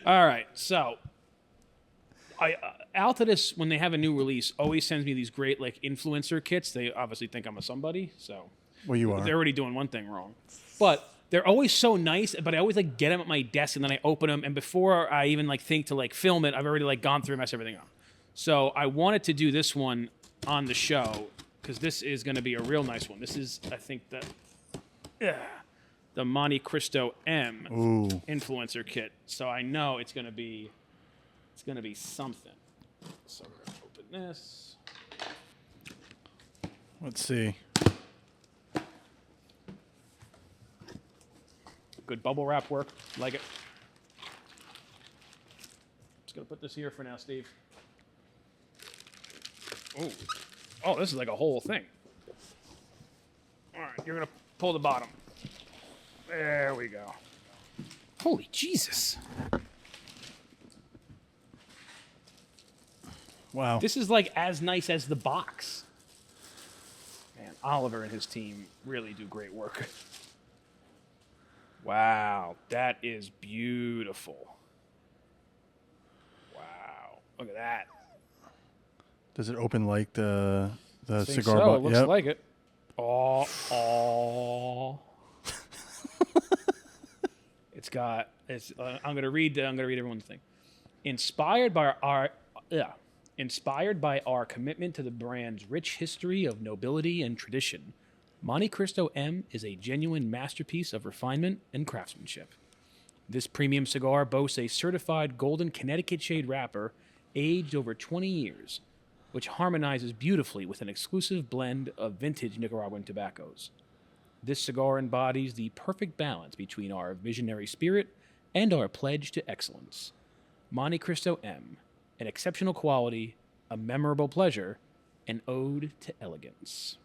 All right, so Altadis, when they have a new release, always sends me these great like influencer kits. They obviously think I'm a somebody, so Well, you are. they're already doing one thing wrong. But they're always so nice. But I always like get them at my desk and then I open them. And before I even like think to like film it, I've already like gone through and messed everything up. So I wanted to do this one on the show because this is going to be a real nice one. This is, I think, the Montecristo M influencer kit. So I know it's going to be something. So we're going to open this. Let's see. Good bubble wrap work. Like it. Just going to put this here for now, Steve. Oh, this is like a whole thing. All right, you're going to pull the bottom. There we go. Holy Jesus. Wow. This is like as nice as the box. Man, Oliver and his team really do great work. Wow, that is beautiful. Wow, look at that. Does it open like the cigar So box? it looks like it. Oh. I'm gonna read everyone's thing. Inspired by our commitment to the brand's rich history of nobility and tradition, Montecristo M is a genuine masterpiece of refinement and craftsmanship. This premium cigar boasts a certified golden Connecticut shade wrapper aged over 20 years, which harmonizes beautifully with an exclusive blend of vintage Nicaraguan tobaccos. This cigar embodies the perfect balance between our visionary spirit and our pledge to excellence. Montecristo M, an exceptional quality, a memorable pleasure, an ode to elegance.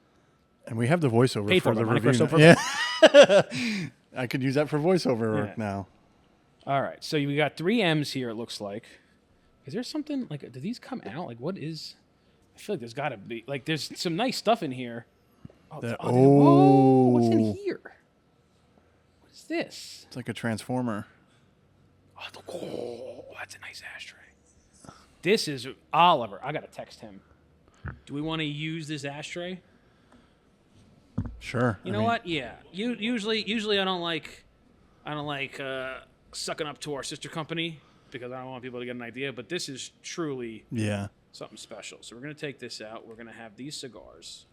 And we have the voiceover Paid for for the by review. Montecristo Yeah. I could use that for voiceover work now. All right, so we got 3 M's here, it looks like. Is there something, like, do these come out? Like, what is... I feel like there's got to be... Like, there's some nice stuff in here. What's in here? What is this? It's like a transformer. Oh, that's a nice ashtray. This is Oliver. I got to text him. Do we want to use this ashtray? Sure. You know what? Yeah. Usually I don't like sucking up to our sister company because I don't want people to get an idea, but this is truly something special. So we're going to take this out. We're going to have these cigars.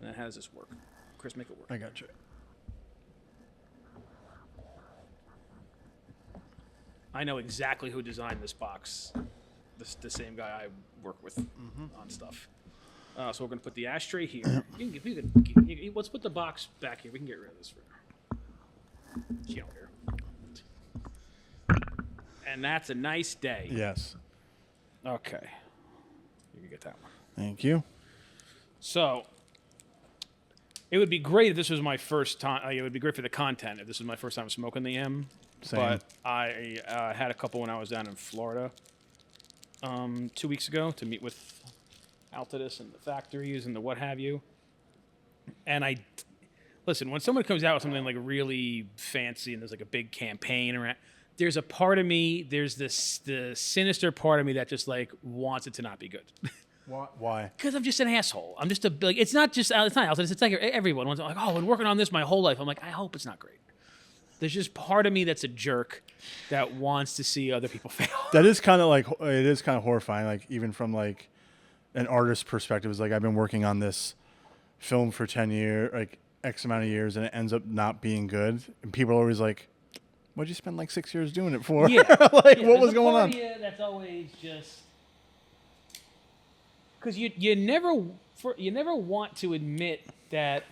And how does this work? Chris, make it work. I got you. I know exactly who designed this box. The same guy I work with on stuff. So we're going to put the ashtray here. Let's put the box back here. We can get rid of this for now. Here. And that's a nice day. Yes. Okay. You can get that one. Thank you. So, it would be great if this was my first time. It would be great for the content if this was my first time smoking the M. Same. But I had a couple when I was down in Florida 2 weeks ago to meet with Altadis and the factories and the what have you. And listen, when someone comes out with something like really fancy and there's like a big campaign around, there's a part of me, the sinister part of me that just like wants it to not be good. Why? Because I'm just an asshole. I'm just it's not Altadis, it's like everyone. Like, oh, I've been working on this my whole life. I'm like, I hope it's not great. There's just part of me that's a jerk that wants to see other people fail. That is kind of like, it is kind of horrifying. Like even from like an artist's perspective, it's like I've been working on this film for 10 years, like X amount of years, and it ends up not being good. And people are always like, what'd you spend like 6 years doing it for? Yeah. What was going on? Yeah, that's always just because you never want to admit that.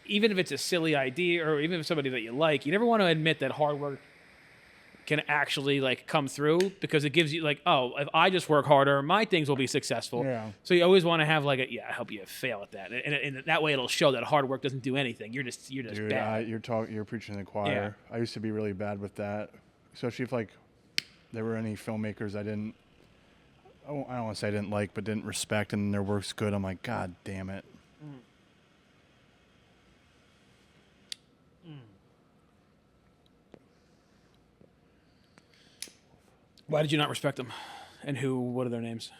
Even if it's a silly idea or even if somebody that you like, you never want to admit that hard work can actually like come through because it gives you like, oh, if I just work harder, my things will be successful. Yeah. So you always want to have like I hope you fail at that. And that way it'll show that hard work doesn't do anything. You're just Dude, bad. You're preaching to the choir. Yeah. I used to be really bad with that, especially if like there were any filmmakers I don't want to say I didn't like, but didn't respect and their work's good. I'm like, God damn it. Why did you not respect them? And who? What are their names?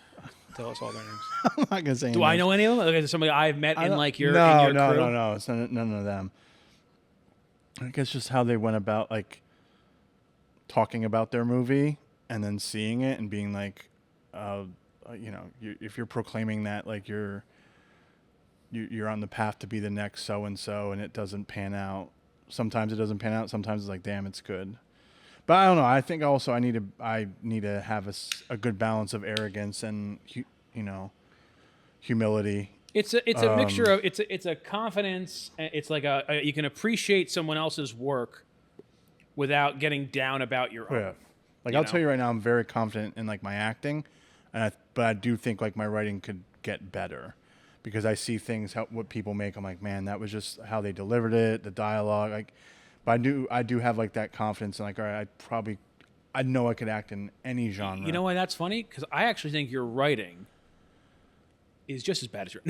Tell us all their names. I'm not gonna say. Do I know any of them? Like, is it somebody I've met in like your no, in your no, crew? no. It's none of them. I guess just how they went about like talking about their movie and then seeing it and being like, if you're proclaiming that like you're on the path to be the next so and so, and it doesn't pan out. Sometimes it doesn't pan out. Sometimes it's like, damn, it's good. But I don't know. I think also I need to have a good balance of arrogance and humility. It's a mixture of it's a confidence. It's like you can appreciate someone else's work without getting down about your own. Yeah. Like I'll tell you right now, I'm very confident in like my acting, but I do think like my writing could get better because I see things what people make. I'm like, man, that was just how they delivered it, the dialogue. Like, but I do have like that confidence and like, all right, I know I could act in any genre. You know why that's funny? Because I actually think your writing is just as bad as your.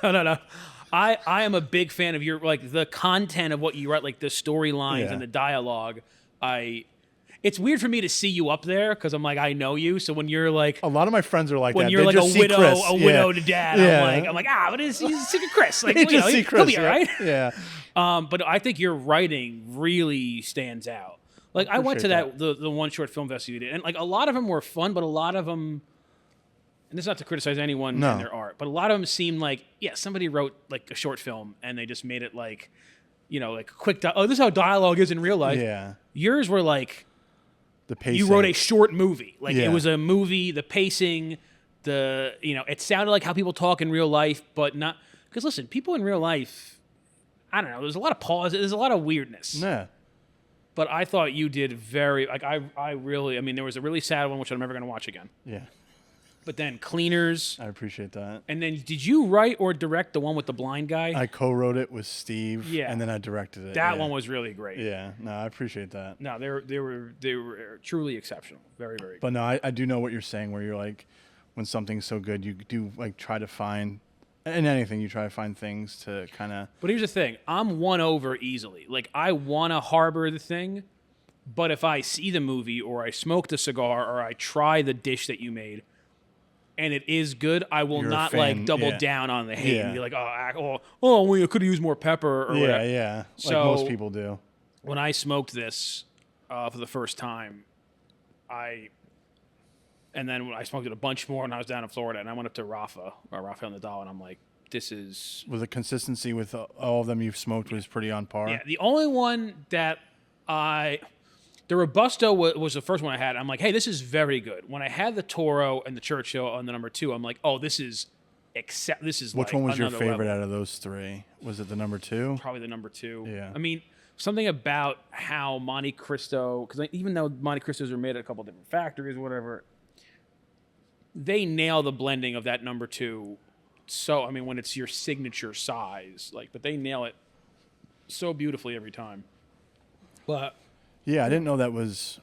No. I am a big fan of your like the content of what you write, like the storylines and the dialogue. It's weird for me to see you up there because I'm like I know you. So when you're like a lot of my friends are like when that. you're they like just a widow, Chris. widowed dad. I'm like but he's Secret Chris. Like see Chris, he'll be all right. Yeah. But I think your writing really stands out. Like I went to the one short film festival you did, and like a lot of them were fun, but a lot of them. And this is not to criticize anyone and their art, but a lot of them seem like, somebody wrote like a short film and they just made it like, like quick. This is how dialogue is in real life. Yeah. Yours were like, the pacing. You wrote a short movie. Like it was a movie, the pacing, it sounded like how people talk in real life, but not, because listen, people in real life, I don't know, there's a lot of pause, there's a lot of weirdness. Yeah. But I thought you did very, like I really, there was a really sad one, which I'm never going to watch again. Yeah. But then Cleaners. I appreciate that. And then did you write or direct the one with the blind guy? I co-wrote it with Steve. Yeah. And then I directed it. That one was really great. Yeah. No, I appreciate that. No, they were truly exceptional. Very, very good. But no, I do know what you're saying where you're like, when something's so good, you do like try to find, in anything, you try to find things to kind of. But here's the thing. I'm won over easily. Like, I want to harbor the thing, but if I see the movie or I smoke the cigar or I try the dish that you made, and it is good, I will not like double down on the hate and be like, well, you could have used more pepper or whatever. Yeah, so like most people do. When I smoked this for the first time, and then when I smoked it a bunch more when I was down in Florida, and I went up to Rafael Nadal, and I'm like, this is... Was the consistency with all of them you've smoked was pretty on par? Yeah, the only one that the Robusto was the first one I had. I'm like, hey, this is very good. When I had the Toro and the Churchill on the number 2, I'm like, oh, this is Which one was your favorite level. Out of those three? Was it the number 2? Probably the number 2. Yeah. Something about how Montecristo, because even though Montecristos are made at a couple different factories or whatever, they nail the blending of that number 2. So, when it's your signature size, but they nail it so beautifully every time. But... Yeah, I didn't know that was.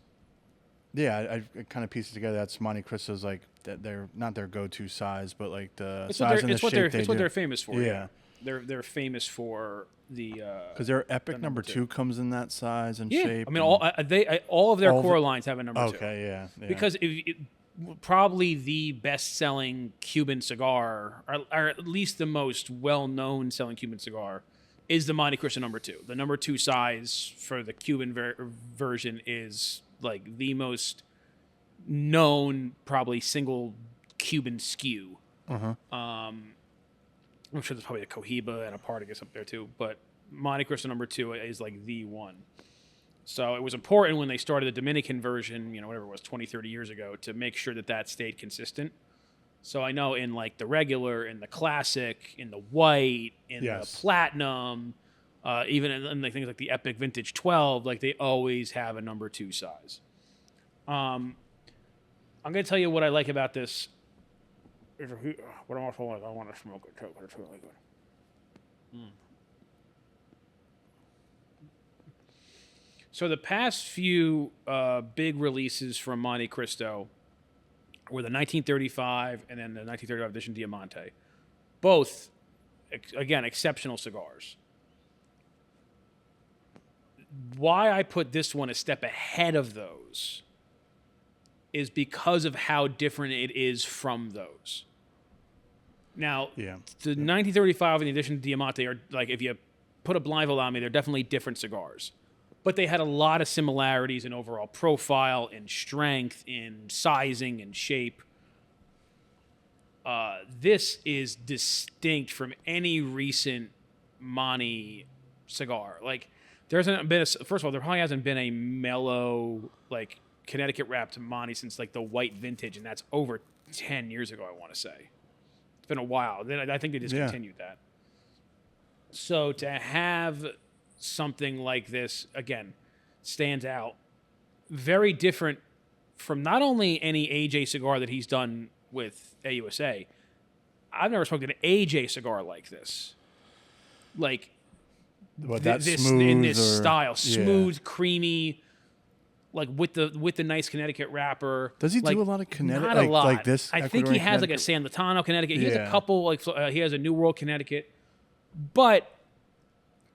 Yeah, I kind of pieced it together. That's Montecristo's like that. They're not their go-to size, but like the size and the shape they do. It's what they're famous for. Yeah, they're famous for the. Because their Epic number 2 comes in that size and shape. All of their core lines have a number 2. Okay, yeah. Because probably the best-selling Cuban cigar, or at least the most well-known selling Cuban cigar, is the Montecristo number 2. The number 2 size for the Cuban version is like the most known, probably single Cuban SKU. I'm sure there's probably a Cohiba and a Partagas up there too, but Montecristo number 2 is like the one. So it was important when they started the Dominican version, whatever it was, 20, 30 years ago, to make sure that stayed consistent. So I know in like the regular, in the classic, in the white, in the platinum, even in like things like the Epic Vintage 12, like they always have a number 2 size. I'm going to tell you what I like about this. What I want to smoke it too, but it's really good. So the past few big releases from Montecristo were the 1935 and then the 1935 edition Diamante. Both, again, exceptional cigars. Why I put this one a step ahead of those is because of how different it is from those. Now, the 1935 and the edition Diamante are, like, if you put a blindfold on me, they're definitely different cigars. But they had a lot of similarities in overall profile, in strength, in sizing, and shape. This is distinct from any recent Monty cigar. Like, there hasn't been first of all, there probably hasn't been a mellow, like, Connecticut wrapped Monty since, like, the white vintage, and that's over 10 years ago, I want to say. It's been a while. Then I think they discontinued that. So to have something like this, again, stands out. Very different from not only any AJ cigar that he's done with AUSA. I've never smoked an AJ cigar like this. Like, smooth in this style. Yeah. Smooth, creamy, like with the nice Connecticut wrapper. Does he like, do a lot of Connecticut? Not a lot. Like this? I think he has like a San Latano Connecticut. He has a couple, like he has a New World Connecticut, but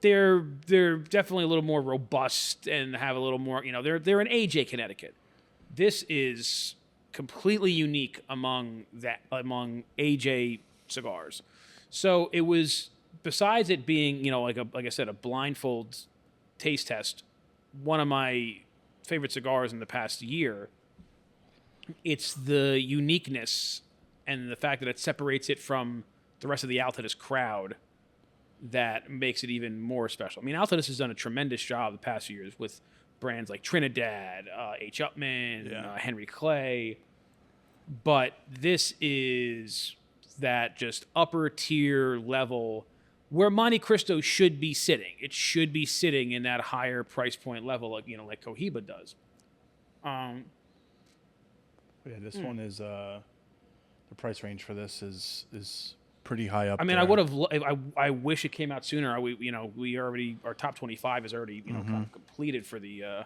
they're definitely a little more robust and have a little more, they're an AJ Connecticut. This is completely unique among AJ cigars. So it was, besides it being, like I said, a blindfold taste test, one of my favorite cigars in the past year. It's the uniqueness and the fact that it separates it from the rest of the Altadis crowd that makes it even more special. I mean, Altadis has done a tremendous job the past few years with brands like Trinidad, H. Upman, Henry Clay. But this is that just upper tier level where Montecristo should be sitting. It should be sitting in that higher price point level, like Cohiba does. This one is the price range for this is pretty high up. I mean, there. I wish it came out sooner. We already, our top 25 is already kind of completed for the.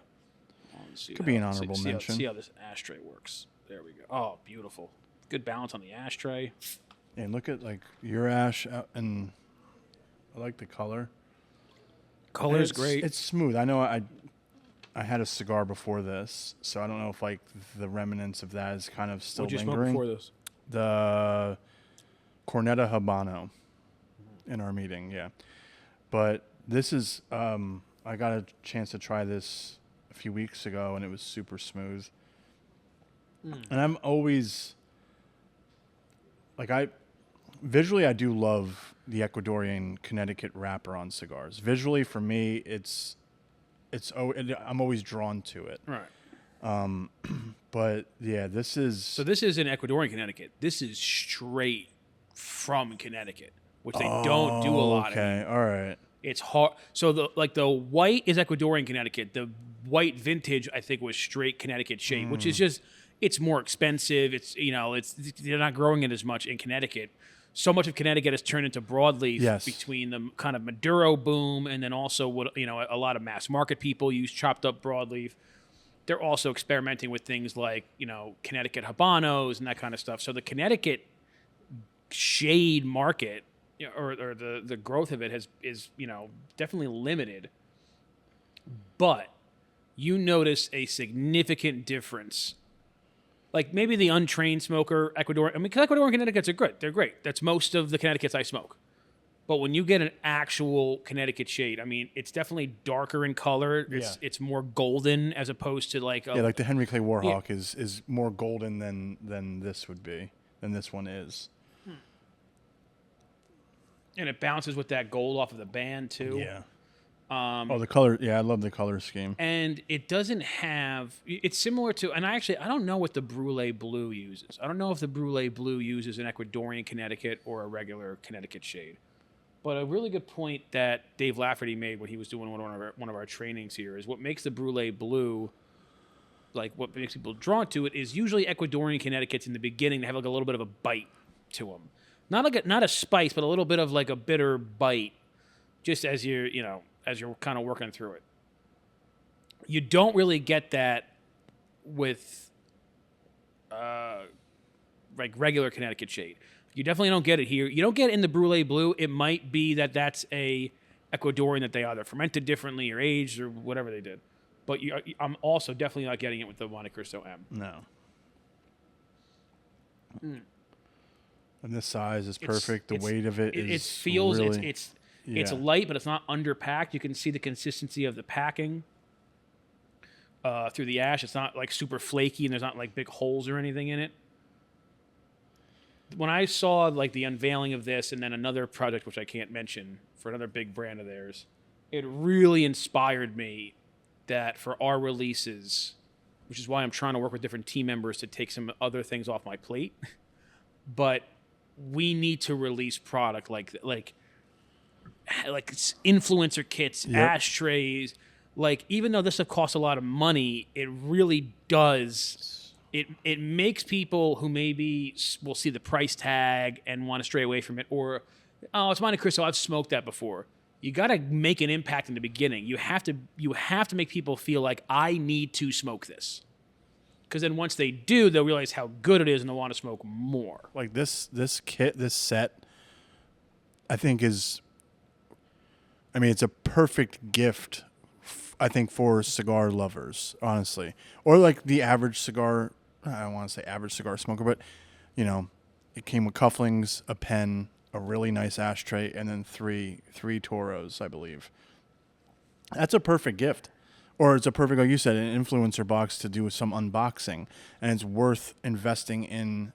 Could be an honorable mention. See how this ashtray works. There we go. Oh, beautiful. Good balance on the ashtray. And look at like your ash, and I like the color. Color is great. It's smooth. I know I had a cigar before this, so I don't know if like the remnants of that is kind of still lingering. What'd you smoke before this? The Cornetta Habano in our meeting, yeah. But this is, I got a chance to try this a few weeks ago, and it was super smooth. And I'm always, like, visually, I do love the Ecuadorian Connecticut wrapper on cigars. Visually, for me, I'm always drawn to it. Right. But yeah, this is. So this is in Ecuadorian Connecticut. This is straight from Connecticut, which they don't do a lot. Okay, all right. It's hard. So the white is Ecuadorian Connecticut. The white vintage, I think, was straight Connecticut shade, which is just, it's more expensive. It's they're not growing it as much in Connecticut. So much of Connecticut has turned into broadleaf between the kind of Maduro boom and then also what a lot of mass market people use chopped up broadleaf. They're also experimenting with things like Connecticut Habanos and that kind of stuff. So the Connecticut shade market or the growth of it is definitely limited. But you notice a significant difference. Like maybe the untrained smoker, Ecuadorian Connecticut's are good. They're great. That's most of the Connecticut's I smoke. But when you get an actual Connecticut shade, I mean, it's definitely darker in color. It's more golden as opposed to like like the Henry Clay Warhawk is more golden than this would be, than this one is. And it bounces with that gold off of the band too. Yeah. The color. Yeah, I love the color scheme. And it doesn't have. It's similar to. And I don't know what the Brulee Blue uses. I don't know if the Brulee Blue uses an Ecuadorian Connecticut or a regular Connecticut shade. But a really good point that Dave Lafferty made when he was doing one of our trainings here is what makes the Brulee Blue, like what makes people drawn to it, is usually Ecuadorian Connecticut's in the beginning. They have like a little bit of a bite to them, not a spice, but a little bit of like a bitter bite, just as you're kind of working through it. You don't really get that with like regular Connecticut shade. You definitely don't get it here. You don't get it in the Brulee Blue. It might be that's a Ecuadorian that they either fermented differently or aged or whatever they did. But I'm also definitely not getting it with the Montecristo M. No. And this size is perfect. The weight of it is it feels really, it's light, but it's not underpacked. You can see the consistency of the packing through the ash. It's not like super flaky, and there's not like big holes or anything in it. When I saw like the unveiling of this, and then another project which I can't mention for another big brand of theirs, it really inspired me that for our releases, which is why I'm trying to work with different team members to take some other things off my plate, but we need to release product like influencer kits, ashtrays. Like, even though this stuff costs a lot of money, it really does. It makes people who maybe will see the price tag and want to stray away from it, or, oh, it's Montecristo, I've smoked that before. You got to make an impact in the beginning. You have to make people feel like, I need to smoke this. Because then once they do, they'll realize how good it is and they'll want to smoke more. Like this kit, this set, I think it's a perfect gift, I think, for cigar lovers, honestly. Or like the average cigar, I don't want to say average cigar smoker, but, it came with cufflinks, a pen, a really nice ashtray, and then three Toros, I believe. That's a perfect gift. Or it's a perfect, like you said, an influencer box to do some unboxing. And it's worth investing in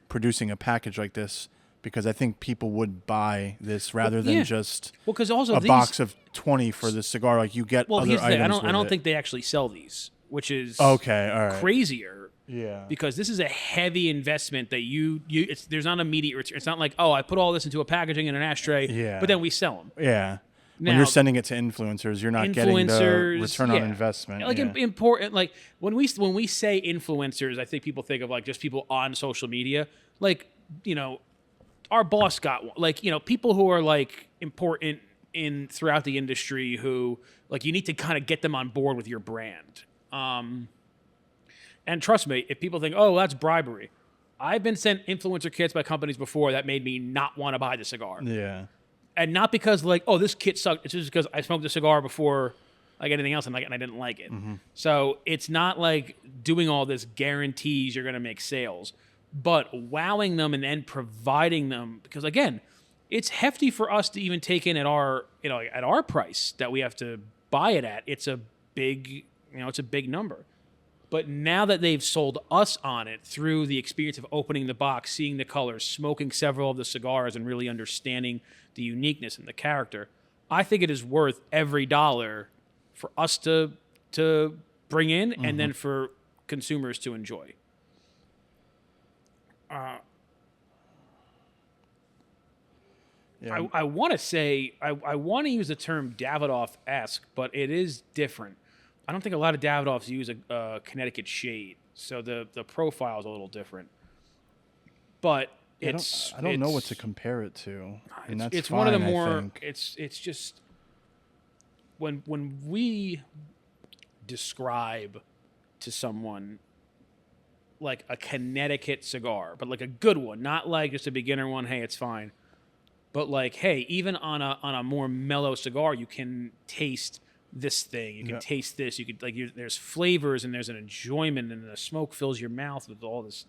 producing a package like this, because I think people would buy this rather than just because also a box of 20 for the cigar. Like, you get other items. I don't think they actually sell these, which is okay, all right, crazier. Yeah, because this is a heavy investment that there's not immediate return. It's not like, oh, I put all this into a packaging and an ashtray, but then we sell them. Yeah. Now, when you're sending it to influencers, you're not getting the return on investment. Like, important, like when we say influencers, I think people think of like just people on social media. Like, our boss got one. Like, people who are like important throughout the industry who, like, you need to kind of get them on board with your brand. And trust me, if people think, oh, that's bribery, I've been sent influencer kits by companies before that made me not want to buy the cigar. Yeah. And not because, like, oh, this kit sucked. It's just because I smoked the cigar before, like, anything else, and I didn't like it. Mm-hmm. So it's not like doing all this guarantees you're going to make sales, but wowing them and then providing them, because again, it's hefty for us to even take in at our price that we have to buy it at. It's a big number. But now that they've sold us on it through the experience of opening the box, seeing the colors, smoking several of the cigars, and really understanding the uniqueness and the character, I think it is worth every dollar for us to bring in, and then for consumers to enjoy. I want to say, I want to use the term Davidoff-esque, but it is different. I don't think a lot of Davidoffs use a Connecticut shade, so the profile is a little different. But I don't know what to compare it to. And that's it's fine, one of the more. I think. It's just when we describe to someone like a Connecticut cigar, but like a good one, not like just a beginner one. Hey, it's fine. But like, hey, even on a more mellow cigar, you can taste this thing. You can taste this. You could there's flavors and there's an enjoyment, and the smoke fills your mouth with all this.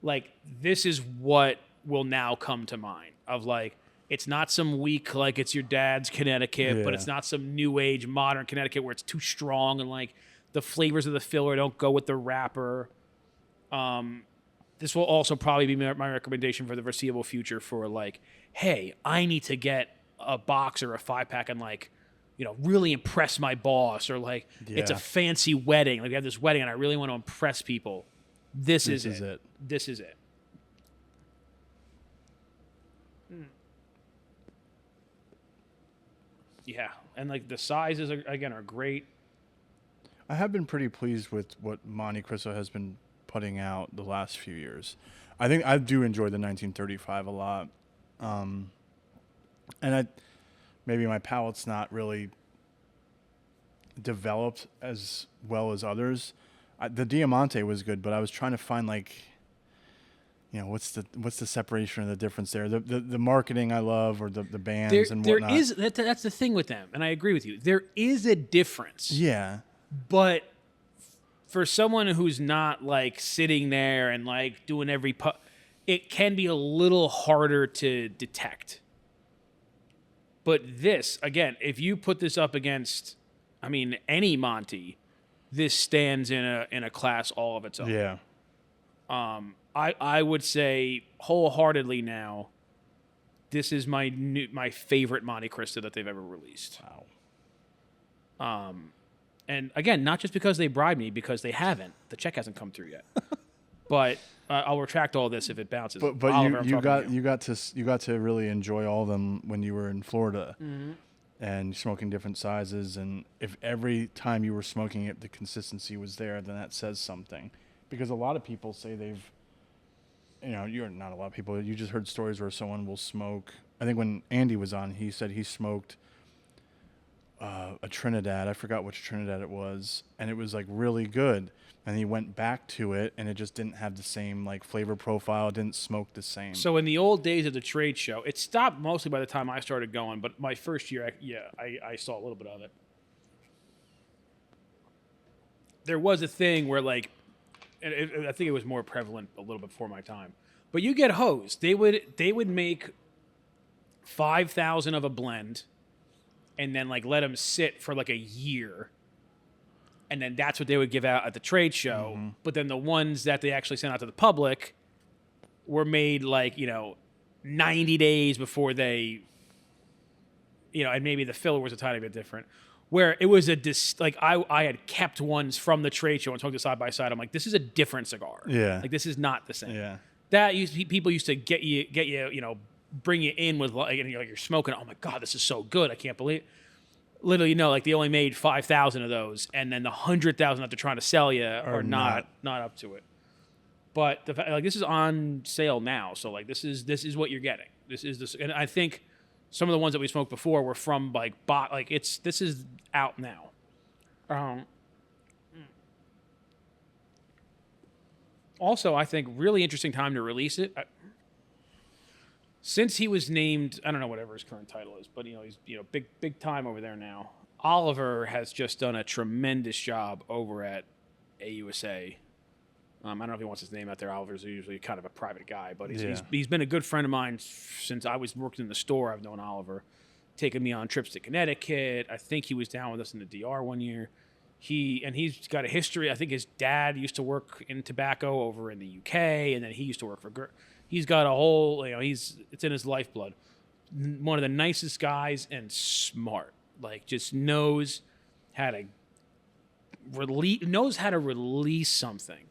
Like, this is what will now come to mind of like, it's not some weak, like it's your dad's Connecticut, but it's not some new age modern Connecticut where it's too strong and like the flavors of the filler don't go with the wrapper. This will also probably be my recommendation for the foreseeable future for like, hey, I need to get a box or a 5-pack and like, really impress my boss, or like it's a fancy wedding. Like, we have this wedding and I really want to impress people. This is it. This is it. Yeah, and like the sizes are great. I have been pretty pleased with what Montecristo has been putting out the last few years. I think I do enjoy the 1935 a lot, and maybe my palate's not really developed as well as others. The Diamante was good, but I was trying to find like, what's the separation or the difference there? The marketing I love, or the bands and whatnot. That's the thing with them, and I agree with you. There is a difference. Yeah. But for someone who's not like sitting there and like doing it can be a little harder to detect. But this, again, if you put this up against, I mean, any Monty, this stands in a class all of its own. Yeah. I would say wholeheartedly now, this is my favorite Montecristo that they've ever released. Wow. And again, not just because they bribed me, because they haven't. The check hasn't come through yet. But I'll retract all this if it bounces. But Oliver, you got to really enjoy all of them when you were in Florida, and smoking different sizes. And if every time you were smoking it, the consistency was there, then that says something. Because a lot of people say you're not a lot of people. You just heard stories where someone will smoke. I think when Andy was on, he said he smoked a Trinidad. I forgot which Trinidad it was, and it was like really good. And he went back to it, and it just didn't have the same like flavor profile. It didn't smoke the same. So in the old days of the trade show, it stopped mostly by the time I started going. But my first year, I saw a little bit of it. There was a thing where like, I think it was more prevalent a little bit before my time. But you get hosed. They would make 5,000 of a blend, and then like let them sit for like a year. And then that's what they would give out at the trade show. Mm-hmm. But then the ones that they actually sent out to the public were made like, 90 days before they, and maybe the filler was a tiny bit different. Where it was I had kept ones from the trade show and took it side by side. I'm like, this is a different cigar. Yeah. Like this is not the same. Yeah. People used to get you, bring you in with like, you're smoking. Oh my God, this is so good. I can't believe it. Literally, like they only made 5,000 of those, and then the 100,000 that they're trying to sell you are not up to it. But this is on sale now, so like this is what you're getting. And I think some of the ones that we smoked before were from this is out now. Also, I think really interesting time to release it. Since he was named, I don't know whatever his current title is, but he's big time over there now. Oliver has just done a tremendous job over at AUSA. I don't know if he wants his name out there. Oliver's usually kind of a private guy, but he's been a good friend of mine since I was working in the store. I've known Oliver, taking me on trips to Connecticut. I think he was down with us in the DR one year. He's got a history. I think his dad used to work in tobacco over in the UK, and then he used to work for. He's got a whole, it's in his lifeblood. One of the nicest guys and smart. Like, just knows how to release something.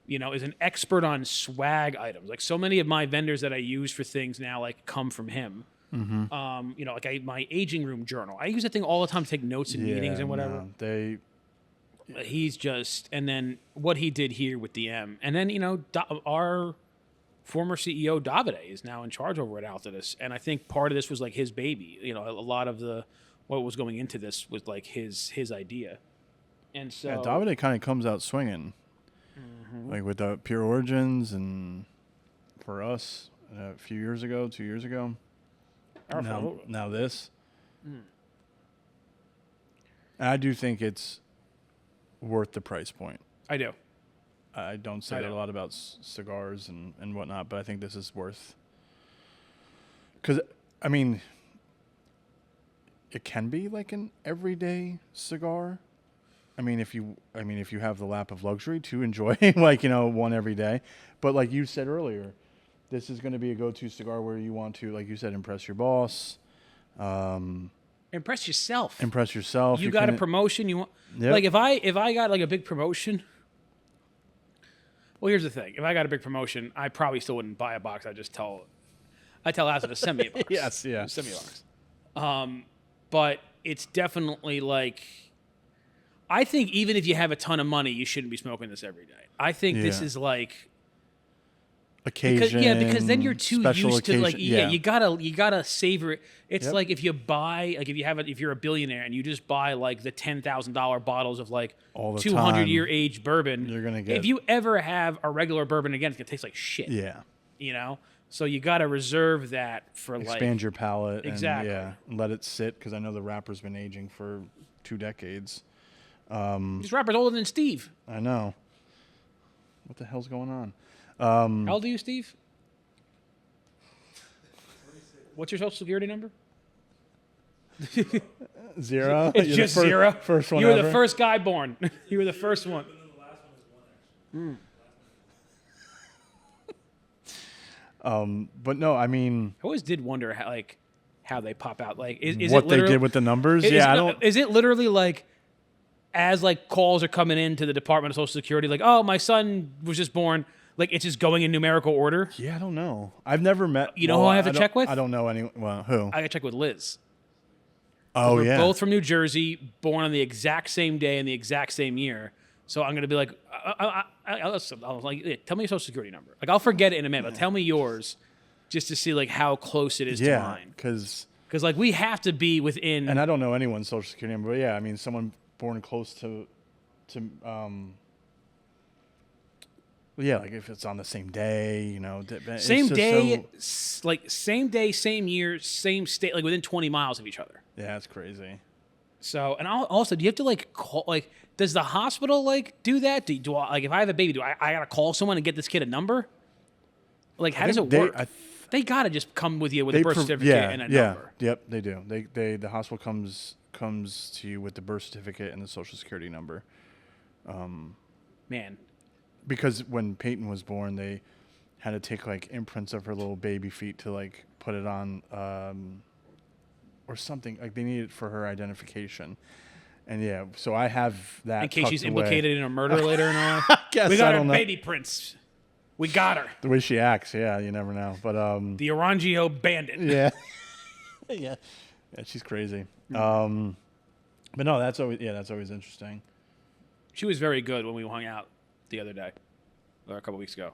Is an expert on swag items. Like, so many of my vendors that I use for things now, like, come from him. Mm-hmm. My aging room journal. I use that thing all the time to take notes in meetings and whatever. No, He's just, and then what he did here with the M. And then, our former CEO Davide is now in charge over at Altadis, and I think part of this was like his baby. A lot of what was going into this was like his idea, and so Davide kind of comes out swinging, like with the Pure Origins, and for us a few years ago, 2 years ago. Now this, and I do think it's worth the price point. I do. I don't say that a lot about cigars and whatnot, but I think this is worth. Because, I mean, it can be like an everyday cigar. I mean, if you have the lap of luxury to enjoy, one every day. But like you said earlier, this is going to be a go-to cigar where you want to, like you said, impress your boss. Impress yourself. You got a promotion. You want like if I got like a big promotion. Well, here's the thing. If I got a big promotion, I probably still wouldn't buy a box. I tell Asa to send me a box. Yes, yeah. Send me a box. But it's definitely like, I think even if you have a ton of money, you shouldn't be smoking this every day. I think this is like occasion. Because then you're too used to like you gotta savor it. It's like if you buy if you're a billionaire and you just buy like the $10,000 bottles of like 200-year aged bourbon, you're gonna get. If you ever have a regular bourbon again, it's gonna taste like shit. Yeah. So you gotta reserve that for expand your palate. Exactly. And let it sit, because I know the wrapper's been aging for 2 decades. This rapper's older than Steve. I know. What the hell's going on? How old are you, Steve? What's your social security number? 0. It's You're just the 0. First one You were ever? the first guy born. You were the first one. But no, I mean, I always did wonder how they pop out. Like, is what it they literally, did with the numbers? is, Yeah, I no, don't. Is it literally like, as like calls are coming into the Department of Social Security, like, oh, my son was just born. Like, it's just going in numerical order. Yeah, I don't know. I've never met. You know who I have to check with? I don't know anyone. Well, who? I got to check with Liz. Oh, We're yeah. both from New Jersey, born on the exact same day in the exact same year. So I'm going to be like, I was like, yeah, tell me your social security number. Like, I'll forget it in a minute, but tell me yours just to see like how close it is to mine. Because like we have to be within. and I don't know anyone's social security number, but yeah, I mean, someone born close to yeah, like if it's on the same day, you know, it's same just day, so- like same day, same year, same state, like within 20 miles of each other. yeah, that's crazy. So, and also, do you have to like call, like, does the hospital like do that? Do I, like, if I have a baby, do I gotta call someone and get this kid a number? Like, how does it work? They gotta just come with you with a birth certificate and a number. Yep, they do. The hospital comes to you with the birth certificate and the social security number. Man, Because when Peyton was born, they had to take like imprints of her little baby feet to like put it on, or something. Like they needed it for her identification. And yeah, so I have that. in case she's tucked away. implicated in a murder later in her life. I guess We got I her don't know. baby prince. We got her. The way she acts, yeah, you never know. But The Orangio bandit. yeah, yeah, she's crazy. But no, that's always interesting. She was very good when we hung out the other day, or a couple weeks ago.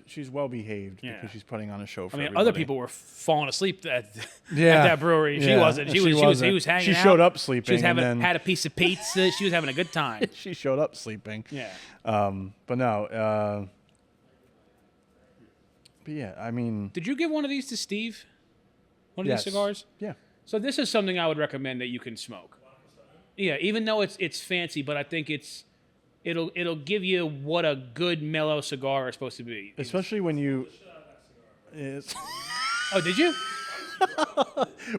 She's well behaved Yeah. because she's putting on a show for I mean, everybody. other people were falling asleep at Yeah. that brewery. She Yeah. wasn't. She She was wasn't. hanging She out. showed up sleeping She was having and then- had a piece of pizza. She was having a good time. She showed up sleeping. Yeah. But no. But yeah, I mean. Did you give one of these to Steve? One of Yes. these cigars? Yeah. So this is something I would recommend that you can smoke. Yeah, even though it's fancy, but I think it'll give you what a good mellow cigar is supposed to be. Especially when you. It's Oh, did you?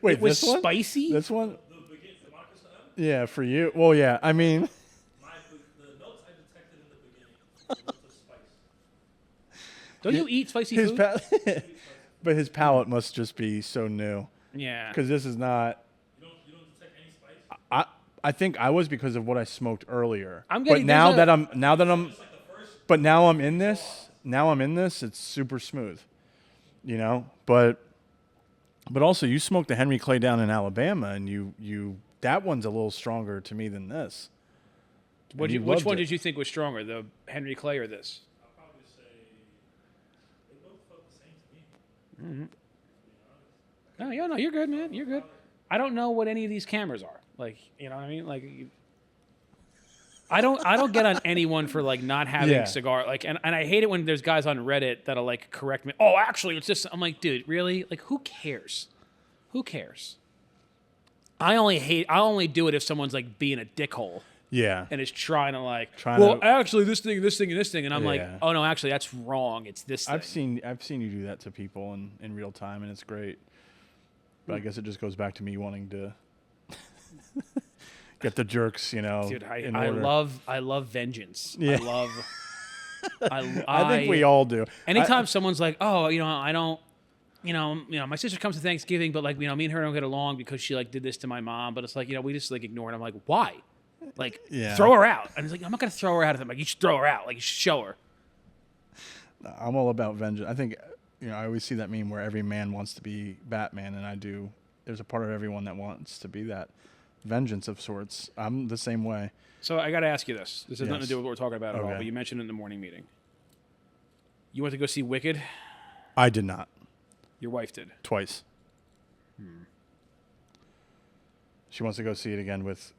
Wait, It was this one? spicy? This one? Yeah, for you. Well, yeah. I mean, The notes I detected in the beginning were notes of spice. Don't you eat spicy his food? but his palate must just be so new Yeah. because this is not. You don't detect any spice? I think I was because of what I smoked earlier. I'm but getting- now there's that I'm but now I'm in this. Now I'm in this. It's super smooth, you know. But also you smoked the Henry Clay down in Alabama, and you that one's a little stronger to me than this. Which loved one it. did you think was stronger, the Henry Clay or this? I'll probably say they both felt the same to me. No, you're good, man. You're good. I don't know what any of these cameras are. Like, you know what I mean? Like, I don't get on anyone for like not having Yeah. cigar. Like, and I hate it when there's guys on Reddit that'll like correct me. Oh, actually, it's this. I'm like, dude, really? Like, who cares? Who cares? I only do it if someone's like being a dickhole Yeah. and is trying to like, Trying well, to- actually, this thing, and this thing, and I'm like, Yeah. oh no, actually, that's wrong. It's this. I've thing. seen you do that to people in real time, and it's great. But I guess it just goes back to me wanting to get the jerks, you know. Dude, in I order. love vengeance. Yeah. I love. I think we all do. Anytime someone's like, oh, you know, I don't, you know, my sister comes to Thanksgiving, but like, you know, me and her don't get along because she like did this to my mom. But it's like, you know, we just like ignore it. I'm like, why? Like, Yeah. throw her out. And he's like, I'm not gonna throw her out of them. Like, you should throw her out. Like, you should show her. I'm all about vengeance. I think, you know, I always see that meme where every man wants to be Batman, and I do. There's a part of everyone that wants to be that vengeance of sorts. I'm the same way. So I got to ask you this. This has nothing to Yes. do with what we're talking about at all. Okay. But you mentioned it in the morning meeting. You went to go see Wicked. I did not. Your wife did. Twice. She wants to go see it again with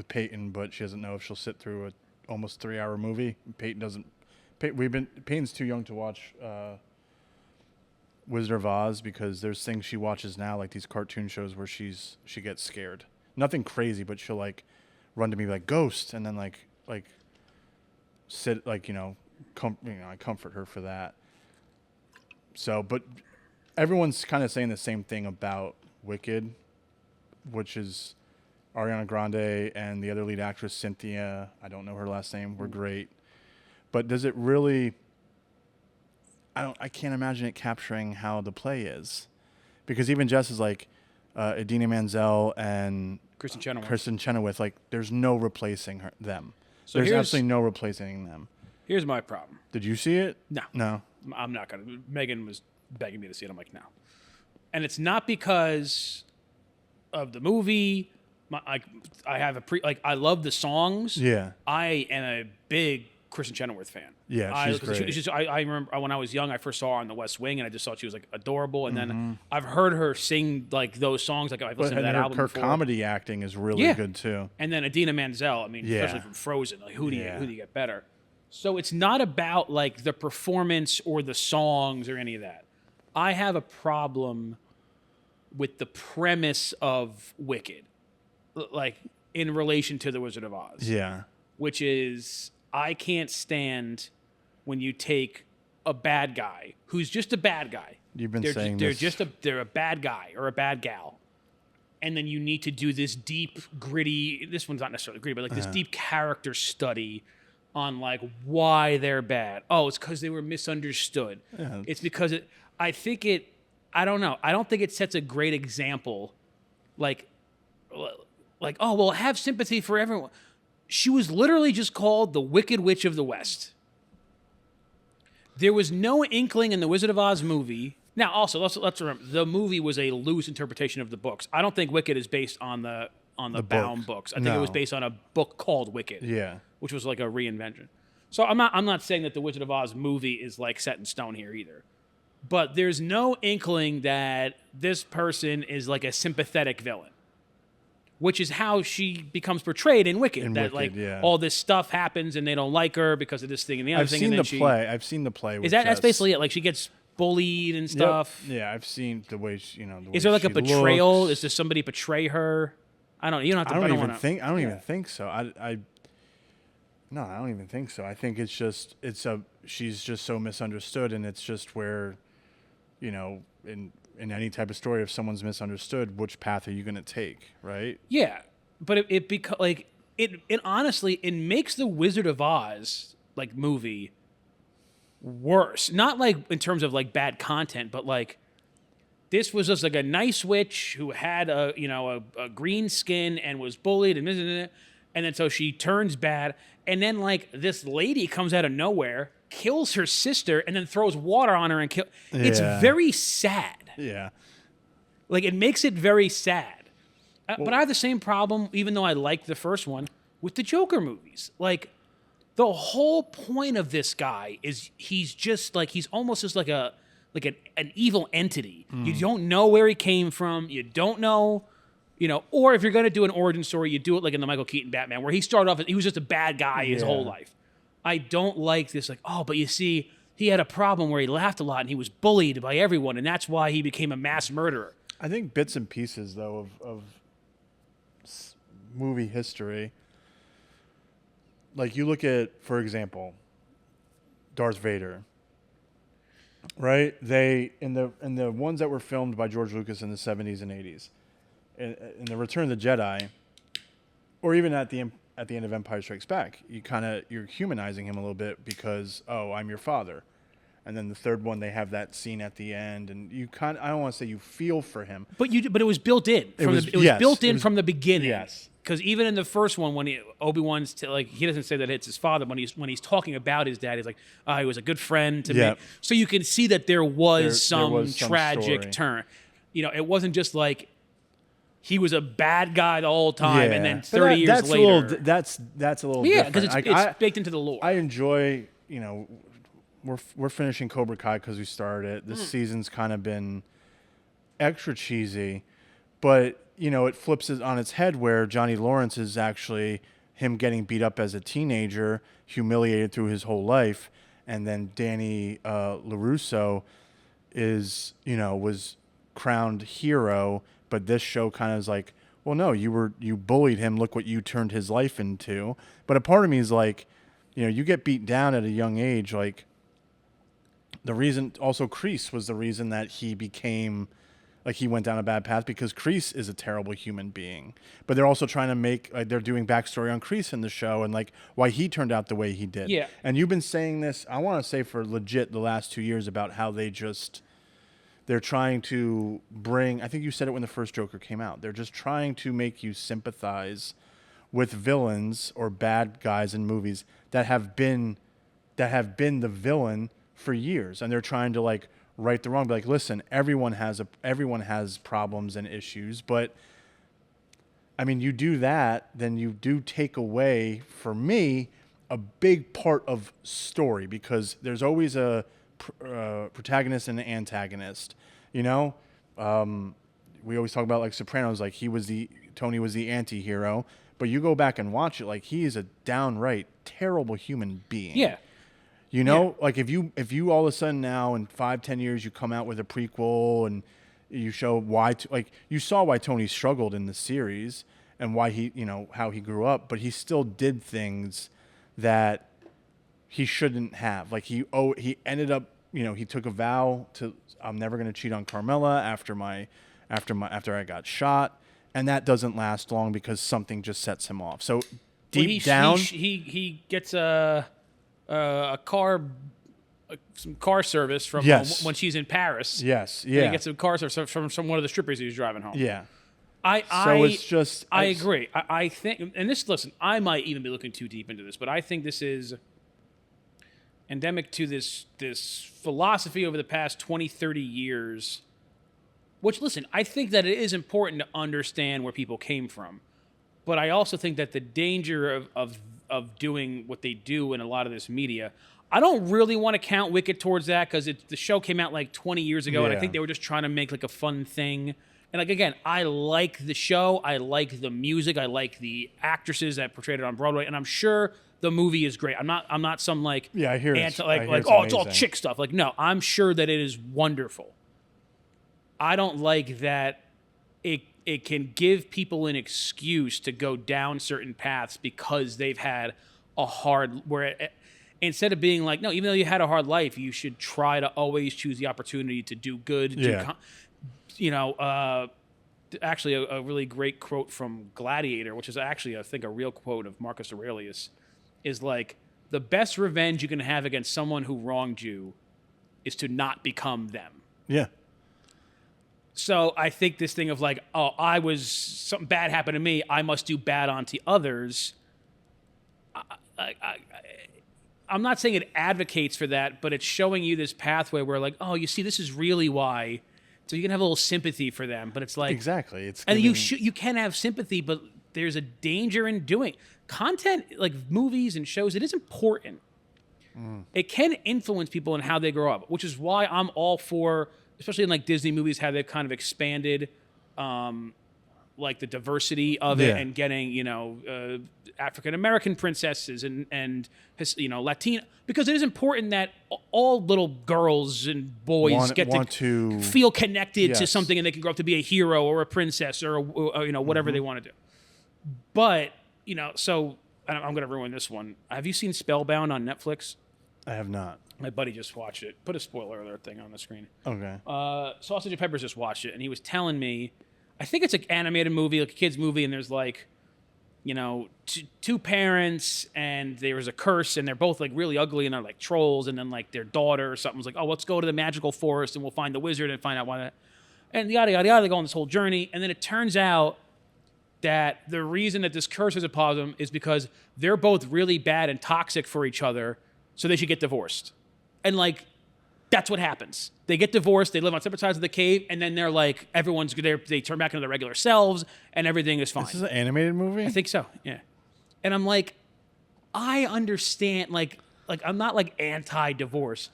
Peyton, but she doesn't know if she'll sit through a almost 3-hour movie. Peyton doesn't. Peyton's too young to watch Wizard of Oz because there's things she watches now, like these cartoon shows where she gets scared. nothing crazy, but she'll like run to me like ghost, and then like sit like I comfort her for that. So, but everyone's kind of saying the same thing about Wicked, which is Ariana Grande and the other lead actress Cynthia, I don't know her last name, were great. But does it really? I can't imagine it capturing how the play is, because even Jess is like Idina Menzel and Kristen Chenoweth. Like, there's no replacing them. So there's absolutely no replacing them. Here's my problem. Did you see it? No. I'm not gonna. Megan was begging me to see it. I'm like, no. And it's not because of the movie. I have I love the songs. Yeah. I am a big Kristen Chenoweth fan. Yeah, she's great. I remember when I was young, I first saw her on The West Wing, and I just thought she was like adorable. And then I've heard her sing like those songs. Like I've listened to that album her before. Comedy acting is really good too. And then Idina Menzel. I mean, especially from Frozen. Like who do you get better? So it's not about like the performance or the songs or any of that. I have a problem with the premise of Wicked, like in relation to The Wizard of Oz. Yeah. Which is, I can't stand when you take a bad guy who's just a bad guy. You've been saying this. They're a bad guy or a bad gal. And then you need to do this deep, gritty, this one's not necessarily gritty, but like this deep character study on like why they're bad. Oh, it's because they were misunderstood. Yeah. It's because I don't know. I don't think it sets a great example. Like, oh, well, have sympathy for everyone. She was literally just called the Wicked Witch of the West. There was no inkling in the Wizard of Oz movie. Now, also, let's remember, the movie was a loose interpretation of the books. I don't think Wicked is based on the bound books. I think it was based on a book called Wicked. Yeah. Which was like a reinvention. So I'm not saying that the Wizard of Oz movie is like set in stone here either. But there's no inkling that this person is like a sympathetic villain, which is how she becomes portrayed in Wicked. All this stuff happens and they don't like her because of this thing and the other thing. I've seen the play. That's basically it. Like she gets bullied and stuff. Yep. Yeah, I've seen the way she, the way is there like a betrayal? Looks. Is there somebody betray her? I don't. You don't have to. I don't even think so. No, I don't even think so. I think it's just she's just so misunderstood, and it's just where, in any type of story, if someone's misunderstood, which path are you going to take, right? Yeah, but it honestly it makes the Wizard of Oz like movie worse. Not like in terms of like bad content, but like this was just like a nice witch who had a green skin and was bullied and then so she turns bad, and then like this lady comes out of nowhere, kills her sister, and then throws water on her and kill. Yeah. It's very sad. Yeah, like it makes it very sad. But I have the same problem, even though I like the first one, with the Joker movies. Like the whole point of this guy is he's almost just like an evil entity. You don't know where he came from. You don't know. Or if you're going to do an origin story, you do it like in the Michael Keaton Batman, where he started off, he was just a bad guy his whole life. I don't like this, like, oh, but you see, he had a problem where he laughed a lot and he was bullied by everyone, and that's why he became a mass murderer. I think bits and pieces, though, of movie history, like you look at, for example, Darth Vader, right? They, in the ones that were filmed by George Lucas in the 70s and 80s, in the Return of the Jedi, or even at the end of Empire Strikes Back, you're humanizing him a little bit because, oh, I'm your father. And then the third one, they have that scene at the end, and I don't want to say you feel for him, but it was built in. It was built in from the beginning. Yes. Because even in the first one, when Obi-Wan's he doesn't say that it's his father. When he's talking about his dad, he's like, he was a good friend to me. So you can see that there was some tragic turn. It wasn't just like he was a bad guy the whole time, and then 30 years later. That's a little different. Because it's baked into the lore. I enjoy, we're finishing Cobra Kai because we started it. This season's kind of been extra cheesy, but it flips it on its head where Johnny Lawrence is actually him getting beat up as a teenager, humiliated through his whole life, and then Danny LaRusso was crowned hero. But this show kind of is like, well, no, you bullied him. Look what you turned his life into. But a part of me is like, you get beat down at a young age. Like the reason, also Kreese was the reason that he became, like he went down a bad path because Kreese is a terrible human being. But they're also trying to make, like they're doing backstory on Kreese in the show and like why he turned out the way he did. Yeah. And you've been saying this, I want to say for legit the last 2 years about how they're trying to bring, I think you said it when the first Joker came out. They're just trying to make you sympathize with villains or bad guys in movies that have been the villain for years. And they're trying to like right the wrong. Be like, listen, everyone has problems and issues, but I mean, you do that, then you do take away, for me, a big part of story because there's always a protagonist and an antagonist, we always talk about like Sopranos, like Tony was the anti-hero, but you go back and watch it, like he is a downright terrible human being. Yeah. Like if you all of a sudden now in 5-10 years you come out with a prequel and you show why, like you saw why Tony struggled in the series and why he, how he grew up, but he still did things that he shouldn't have. Like he ended up, he took a vow to, I'm never going to cheat on Carmela after I got shot. And that doesn't last long because something just sets him off. So deep down, he gets some car service from when she's in Paris. Yes. And Yeah. he gets some car service from one of the strippers he was driving home. Yeah. I agree. I think, and listen, I might even be looking too deep into this, but I think this is endemic to this philosophy over the past 20, 30 years, which, listen, I think that it is important to understand where people came from, but I also think that the danger of doing what they do in a lot of this media, I don't really want to count Wicked towards that because the show came out like 20 years ago, and I think they were just trying to make like a fun thing. And like again, I like the show, I like the music, I like the actresses that portrayed it on Broadway, and I'm sure the movie is great. I'm not some like I hear it's all amazing. chick stuff. Like no, I'm sure that it is wonderful. I don't like that it can give people an excuse to go down certain paths because they've had a hard instead of being like, no, even though you had a hard life, you should try to always choose the opportunity to do good. Actually a really great quote from Gladiator, which is actually, I think, a real quote of Marcus Aurelius, is like, the best revenge you can have against someone who wronged you is to not become them. Yeah. So I think this thing of like, something bad happened to me, I must do bad onto others. I'm not saying it advocates for that, but it's showing you this pathway where like, oh, you see, this is really why. So you can have a little sympathy for them, but it's like exactly. You can have sympathy, but there's a danger in doing content like movies and shows. It is important. It can influence people in how they grow up, which is why I'm all for, especially in like Disney movies, how they've kind of expanded, like the diversity of it and getting African American princesses and Latino, because it is important that all little girls and boys get to feel connected to something, and they can grow up to be a hero or a princess or whatever they want to do. But so I'm going to ruin this one. Have you seen Spellbound on Netflix? I have not. My buddy just watched it. Put a spoiler alert thing on the screen. Okay. Sausage and Peppers just watched it, and he was telling me, I think it's an animated movie, like a kid's movie, and there's like, two parents, and there was a curse, and they're both like really ugly, and they're like trolls, and then like their daughter or something was like, oh, let's go to the magical forest, and we'll find the wizard and find out why that, and yada, yada, yada. They go on this whole journey, and then it turns out that the reason that this curse is upon them is because they're both really bad and toxic for each other, so they should get divorced. And like, that's what happens. They get divorced, they live on separate sides of the cave, and then they're like, everyone's there, they turn back into their regular selves, and everything is fine. This is an animated movie? I think so, yeah. And I'm like, I understand, like I'm not like anti-divorce,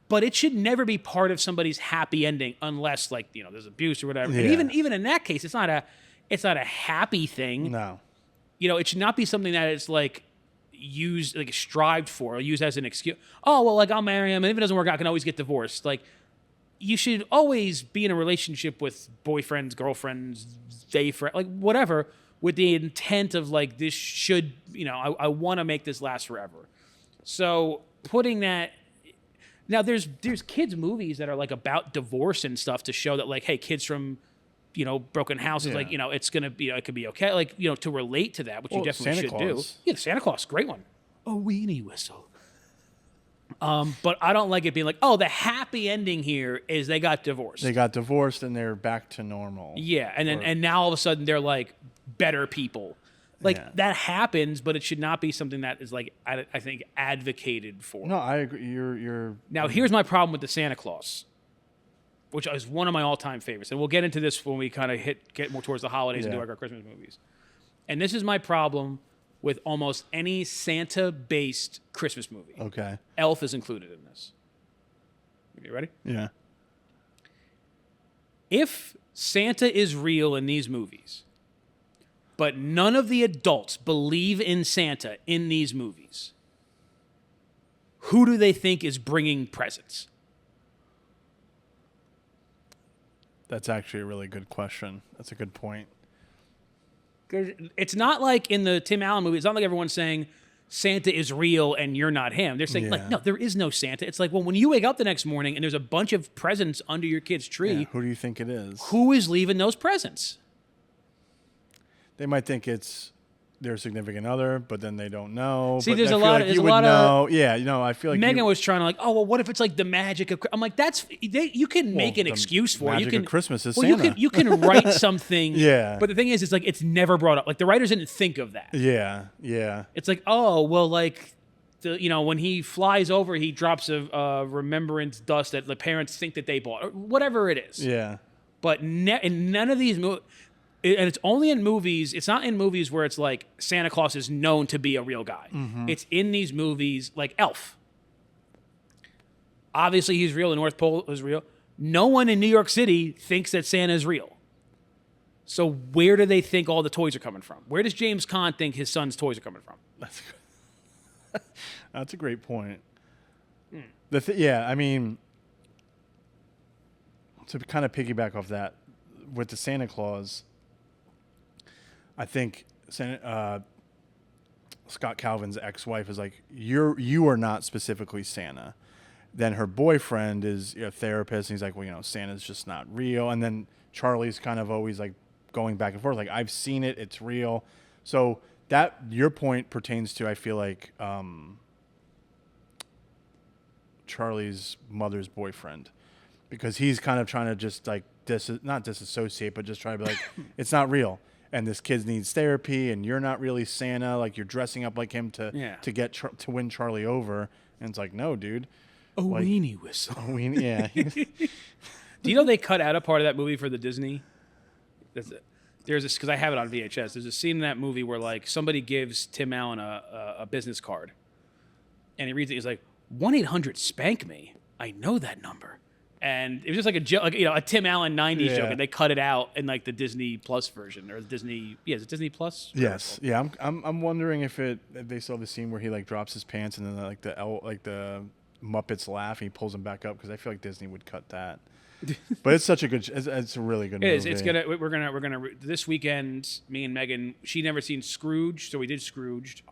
but it should never be part of somebody's happy ending unless like, there's abuse or whatever. Yeah. And even in that case, it's not a happy thing. No. It should not be something that is like used, like strived for, or used as an excuse. Oh, well, like I'll marry him, and if it doesn't work out, I can always get divorced. Like, you should always be in a relationship with boyfriends, girlfriends, like whatever, with the intent of like this should, I want to make this last forever. So putting that now, there's kids movies that are like about divorce and stuff to show that like, hey, kids from broken houses, like it's gonna be it could be okay, like to relate to that, which you definitely Santa should Claus. do. Yeah, Santa Claus, great one. A weenie whistle. But I don't like it being like, oh, the happy ending here is they got divorced. They got divorced and they're back to normal. Yeah, and then and now all of a sudden they're like better people. Like that happens, but it should not be something that is like I think advocated for. No, I agree. You're Now here's my problem with the Santa Claus, which is one of my all-time favorites, and we'll get into this when we kind of get more towards the holidays and do like our Christmas movies. And this is my problem with almost any Santa-based Christmas movie. Okay. Elf is included in this. You ready? Yeah. If Santa is real in these movies, but none of the adults believe in Santa in these movies, who do they think is bringing presents? That's actually a really good question. That's a good point. It's not like in the Tim Allen movie. It's not like everyone's saying Santa is real and you're not him. They're saying, like, no, there is no Santa. It's like, well, when you wake up the next morning and there's a bunch of presents under your kid's tree, Yeah, who do you think it is? who is leaving those presents? They might think it's their significant other, but then they don't know. See, but there's I a feel lot like of- there's you a would lot of- know. Yeah, I feel like Megan you, was trying to like, oh, well, what if it's like the magic of? I'm like, you can make an the excuse for it. You magic can of Christmas is well, Santa. you can write something. Yeah. But the thing is, it's like it's never brought up. Like the writers didn't think of that. Yeah. It's like, oh, well, like, when he flies over, he drops a remembrance dust that the parents think that they bought, or whatever it is. Yeah. But in none of these movies, and it's only in movies, it's not in movies where it's like Santa Claus is known to be a real guy. Mm-hmm. It's in these movies like Elf. Obviously, he's real. The North Pole is real. No one in New York City thinks that Santa is real. So where do they think all the toys are coming from? Where does James Caan think his son's toys are coming from? That's a great point. Yeah, I mean, to kind of piggyback off that, with the Santa Claus, I think Scott Calvin's ex-wife is like, you are not specifically Santa. Then her boyfriend is a therapist, and he's like, well, Santa's just not real. And then Charlie's kind of always like going back and forth, like, I've seen it, it's real. So that your point pertains to, I feel like, Charlie's mother's boyfriend, because he's kind of trying to just like not disassociate, but just try to be like, it's not real, and this kid needs therapy, and you're not really Santa, like you're dressing up like him to to win Charlie over, and it's like, no, dude, A like, weenie whistle. yeah. Do you know they cut out a part of that movie for the Disney? There's this, because I have it on VHS. There's a scene in that movie where like somebody gives Tim Allen a business card, and he reads it. He's like, 1-800-SPANK-ME. I know that number. And it was just like a joke, like, a Tim Allen 90s joke, and they cut it out in like the Disney Plus version, or the Disney. Yeah, is it Disney Plus? Yes. Yeah. I'm wondering if they saw the scene where he like drops his pants and then like the Muppets laugh and he pulls them back up, because I feel like Disney would cut that. But it's such a good. It's a really good movie. It is. We're gonna this weekend. Me and Megan. She never seen Scrooge, so we did Scrooged.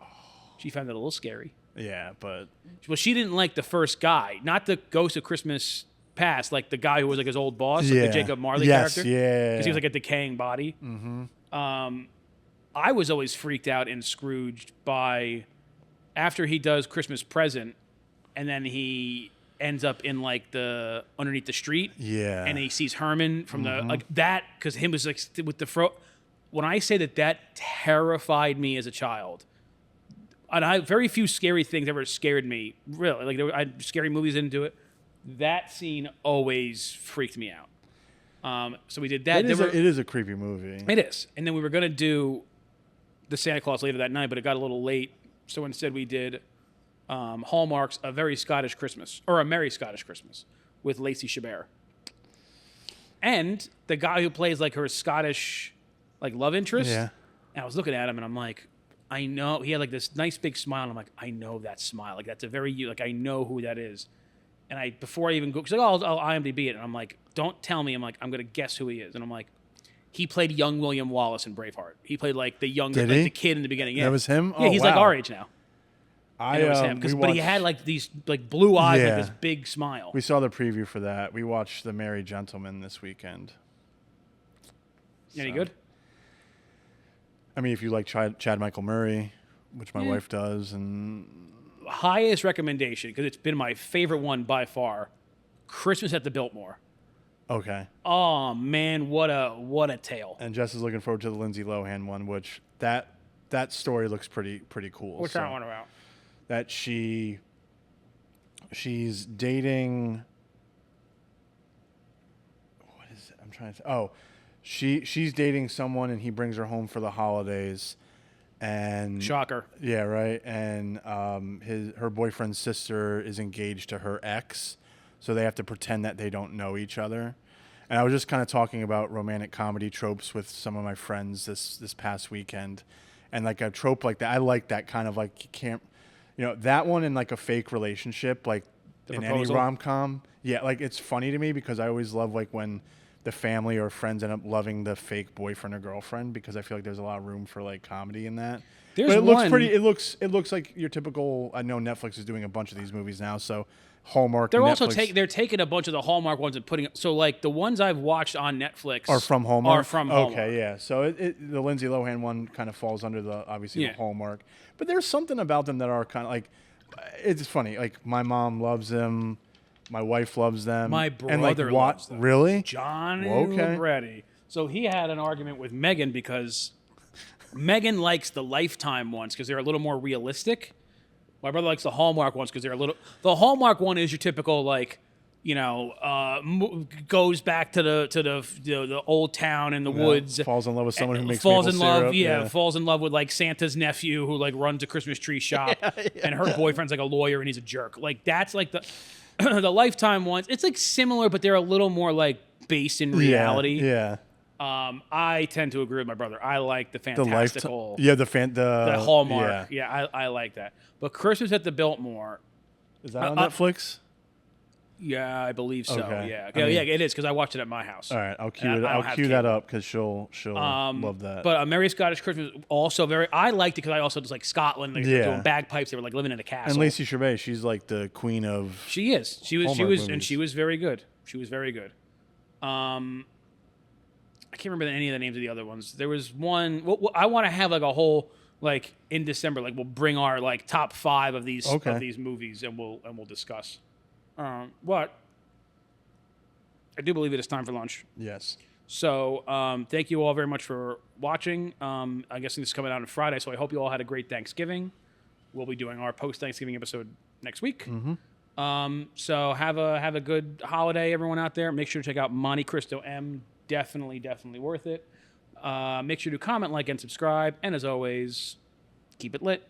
She found it a little scary. Yeah, but Well, she didn't like the first guy, not the Ghost of Christmas Past, like the guy who was like his old boss, like the Jacob Marley character. Yeah, because he was like a decaying body. Mm-hmm. I was always freaked out in Scrooged by after he does Christmas Present, and then he ends up in like the underneath the street. Yeah, and he sees Herman from the like that, because him was like with the when I say that terrified me as a child. And very few scary things ever scared me, really. Like scary movies didn't do it. That scene always freaked me out. So we did that. It is a creepy movie. It is. And then we were going to do the Santa Claus later that night, but it got a little late. So instead we did Hallmark's A Very Scottish Christmas, or A Merry Scottish Christmas, with Lacey Chabert. And the guy who plays like her Scottish like love interest. Yeah. And I was looking at him and I'm like, I know he had like this nice big smile. And I'm like, I know that smile. Like that's a very like I know who that is. And before I even go, she's like, "Oh, I'll IMDb it," and I'm like, "Don't tell me." I'm like, "I'm gonna guess who he is," and I'm like, "He played young William Wallace in Braveheart. He played like the younger, Did like he? the kid in the beginning. Yeah, That was him? Yeah, Oh, he's like wow. our age now. And it was him, but he had like these like blue eyes, Yeah. like this big smile. We saw the preview for that. We watched The Merry Gentleman this weekend. Any So- good? I mean, if you like Chad Michael Murray, which my wife does, and Highest recommendation, because it's been my favorite one by far. Christmas at the Biltmore. okay. Oh man, what a tale. And Jess is looking forward to the Lindsay Lohan one, which that story looks pretty cool. What's that one about? That she's dating. What is it? I'm trying to. Oh, she's dating someone, and he brings her home for the holidays, and Shocker. yeah, right. And her boyfriend's sister is engaged to her ex, so they have to pretend that they don't know each other. And I was just kind of talking about romantic comedy tropes with some of my friends this past weekend, and like a trope like that, I like that kind of like you can't. That one in like a fake relationship, like The in proposal? any rom-com. Yeah, like it's funny to me because I always love like when the family or friends end up loving the fake boyfriend or girlfriend because I feel like there's a lot of room for like comedy in that. There's But it looks one- pretty. It looks like your typical. I know Netflix is doing a bunch of these movies now, so Hallmark. They're also Netflix they're taking a bunch of the Hallmark ones and putting so like the ones I've watched on Netflix are from Hallmark. Are from Hallmark. Okay, yeah. So the Lindsay Lohan one kind of falls under the obviously Yeah. the Hallmark, but there's something about them that are kind of like. It's funny. Like my mom loves them, my wife loves them. My and like, brother what? loves them. Really? Johnny Okay. Libretti. So he had an argument with Megan because Megan likes the Lifetime ones because they're a little more realistic. My brother likes the Hallmark ones because they're a little. The Hallmark one is your typical like, goes back to the old town in the woods. Falls in love with someone who makes falls maple in love, syrup. yeah, falls in love with like Santa's nephew who like runs a Christmas tree shop, and her boyfriend's like a lawyer and he's a jerk. Like that's like the the Lifetime ones. It's like similar, but they're a little more like based in reality. Yeah. I tend to agree with my brother. I like the The fantastical, Lifetime. Yeah, the Hallmark. Yeah. Yeah, I like that. But Christmas at the Biltmore. Is that on Netflix? Yeah, I believe so. Okay. Yeah, I mean- yeah, it is because I watched it at my house. All right, I'll cue And it. I don't I'll have cue that cable. up because she'll love that. But A Merry Scottish Christmas also very. I liked it because I also just like Scotland. They were Yeah. doing bagpipes. They were like living in a castle. and Lacey Chabert, she's like the queen of. She is. She was. Hallmark And movies. she was very good. She was very good. I can't remember any of the names of the other ones. There was one. I want to have like a whole like in December. Like we'll bring our like top 5 of these movies and we'll discuss. But I do believe it is time for lunch. Yes. So thank you all very much for watching. I guess this is coming out on Friday, so I hope you all had a great Thanksgiving. We'll be doing our post-Thanksgiving episode next week. So have a good holiday, everyone out there. Make sure to check out Montecristo M. Definitely worth it. Make sure to comment, like, and subscribe. And as always, keep it lit.